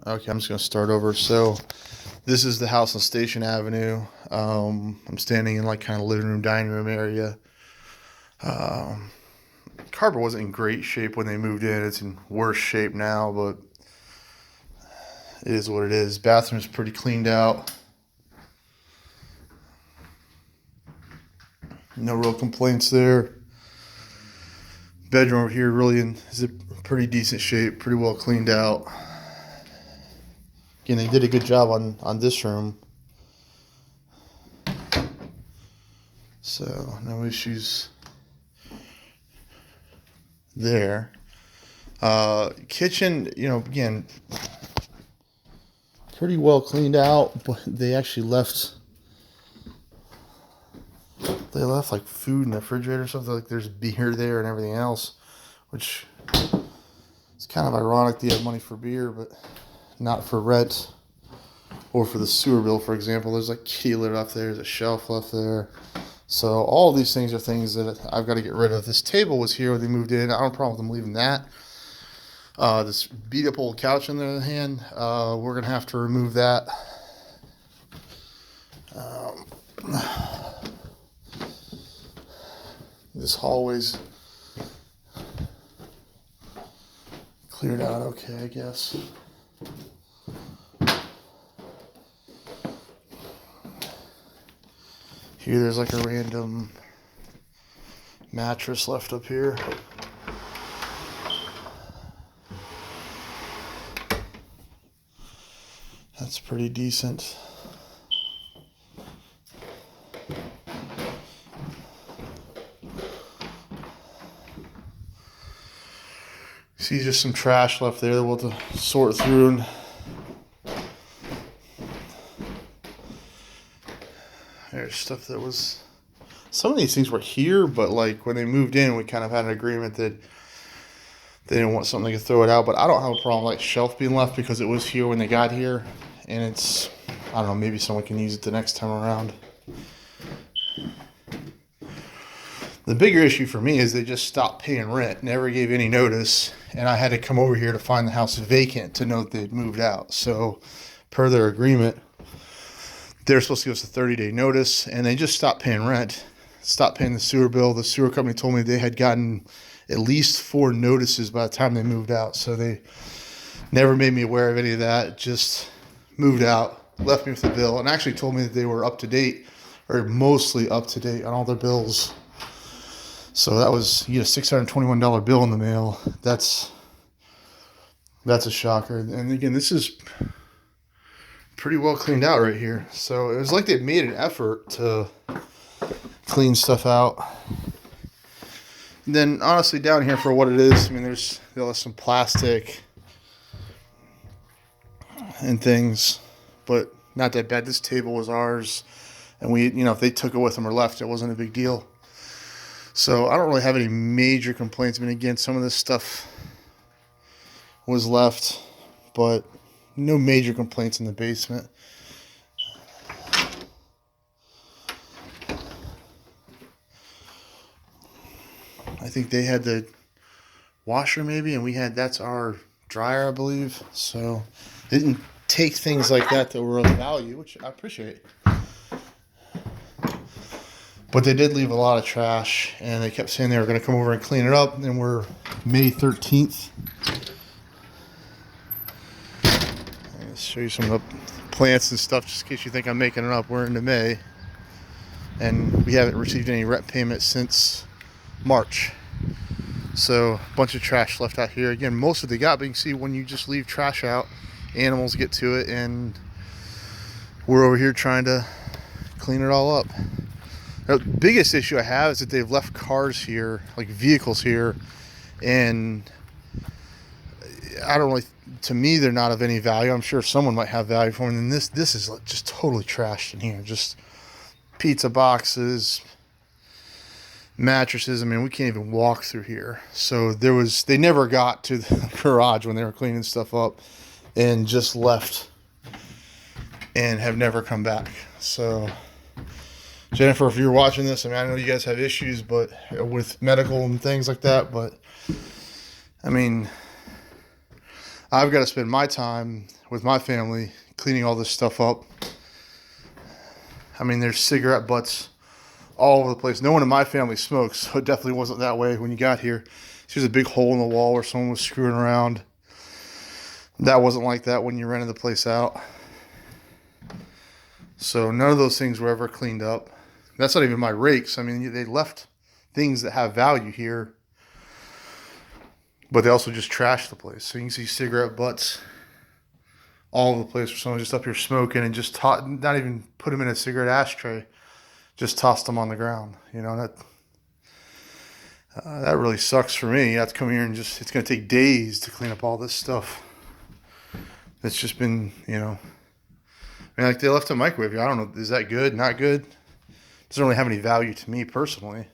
Okay, I'm just gonna start over. So this is the house on Station Avenue. I'm standing in like kind of living room, dining room area. Um, Carpet wasn't in great shape when they moved in. It's in worse shape now, but it is what it is. Bathroom's pretty cleaned out. No real complaints there. Bedroom over here really is in pretty decent shape, pretty well cleaned out. Again, they did a good job on this room. So no issues there. Kitchen, again, pretty well cleaned out, but they actually left like food in the refrigerator or something. Like there's beer there and everything else, which is kind of ironic. They have money for beer, but not for rent or for the sewer bill, for example. There's like kitty litter left there. There's a shelf left there. So all these things are things that I've got to get rid of. This table was here when they moved in. I don't have a problem with them leaving that. This beat up old couch on the other hand, we're going to have to remove that. This hallway's cleared out okay, I guess. Here there's like a random mattress left up here. That's pretty decent. See just some trash left there that we'll have to sort through. And there's stuff that was... Some of these things were here, but like when they moved in, we kind of had an agreement that they didn't want something to throw it out. But I don't have a problem like shelf being left because it was here when they got here. And it's, I don't know, maybe someone can use it the next time around. The bigger issue for me is they just stopped paying rent, never gave any notice, and I had to come over here to find the house vacant to know that they'd moved out. So, per their agreement, they're supposed to give us a 30-day notice, and they just stopped paying rent, stopped paying the sewer bill. The sewer company told me they had gotten at least 4 notices by the time they moved out, so they never made me aware of any of that, just moved out, left me with the bill, and actually told me that they were up to date, or mostly up to date on all their bills. So that was, you get a $621 bill in the mail. That's a shocker. And again, this is pretty well cleaned out right here. So it was like they made an effort to clean stuff out. And then honestly, down here for what it is, I mean, there's some plastic and things, but not that bad. This table was ours, and we, if they took it with them or left, it wasn't a big deal. So I don't really have any major complaints. I mean, again, some of this stuff was left, but no major complaints in the basement. I think they had the washer maybe, and that's our dryer, I believe. So they didn't take things like that were of value, which I appreciate. But they did leave a lot of trash, and they kept saying they were going to come over and clean it up. And we're May 13th. I'll show you some of the plants and stuff just in case you think I'm making it up. We're into May, and we haven't received any rent payment since March. So a bunch of trash left out here. Again, most of they got, but you can see when you just leave trash out, animals get to it, and we're over here trying to clean it all up. The biggest issue I have is that they've left cars here, like vehicles here, and I don't really, to me, they're not of any value. I'm sure someone might have value for them. And this is just totally trashed in here. Just pizza boxes, mattresses. I mean, we can't even walk through here. So they never got to the garage when they were cleaning stuff up, and just left and have never come back. So Jennifer, if you're watching this, I mean, I know you guys have issues, but with medical and things like that, but I mean, I've got to spend my time with my family cleaning all this stuff up. I mean, there's cigarette butts all over the place. No one in my family smokes, so it definitely wasn't that way when you got here. There's a big hole in the wall where someone was screwing around. That wasn't like that when you rented the place out. So none of those things were ever cleaned up. That's not even my rakes. I mean, they left things that have value here, but they also just trashed the place. So you can see cigarette butts all over the place where someone just up here smoking and just not even put them in a cigarette ashtray, just tossed them on the ground. You know, that really sucks for me. You have to come here and it's going to take days to clean up all this stuff. It's just been, you know, I mean, like they left a microwave here. I don't know, is that good, not good? Doesn't really have any value to me personally.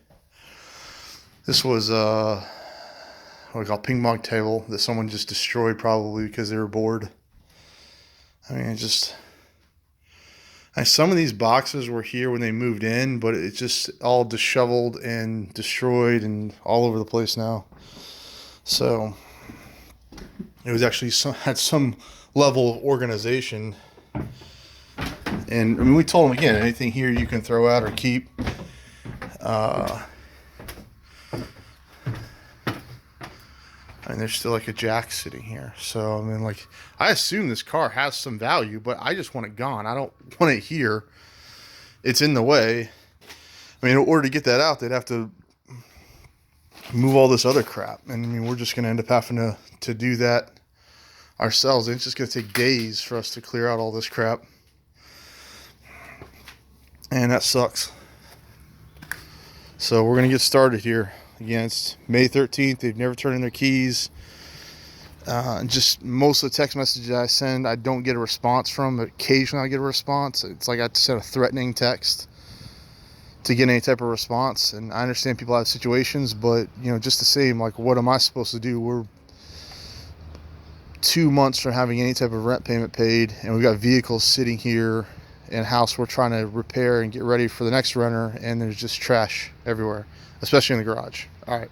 This was what we call a ping pong table that someone just destroyed probably because they were bored. I mean, some of these boxes were here when they moved in, but it's just all disheveled and destroyed and all over the place now. So it was actually had some level of organization. And I mean, we told them again, anything here you can throw out or keep. And there's still like a jack sitting here. So, I mean, like, I assume this car has some value, but I just want it gone. I don't want it here. It's in the way. I mean, in order to get that out, they'd have to move all this other crap. And I mean, we're just going to end up having to do that ourselves. It's just going to take days for us to clear out all this crap. And that sucks. So we're going to get started here. Again, it's May 13th. They've never turned in their keys. Just most of the text messages I send, I don't get a response from. But occasionally I get a response. It's like I sent a threatening text to get any type of response. And I understand people have situations, but, you know, just the same, like, what am I supposed to do? We're 2 months from having any type of rent payment paid, and we've got vehicles sitting here in a house we're trying to repair and get ready for the next renter, and there's just trash everywhere, especially in the garage. All right.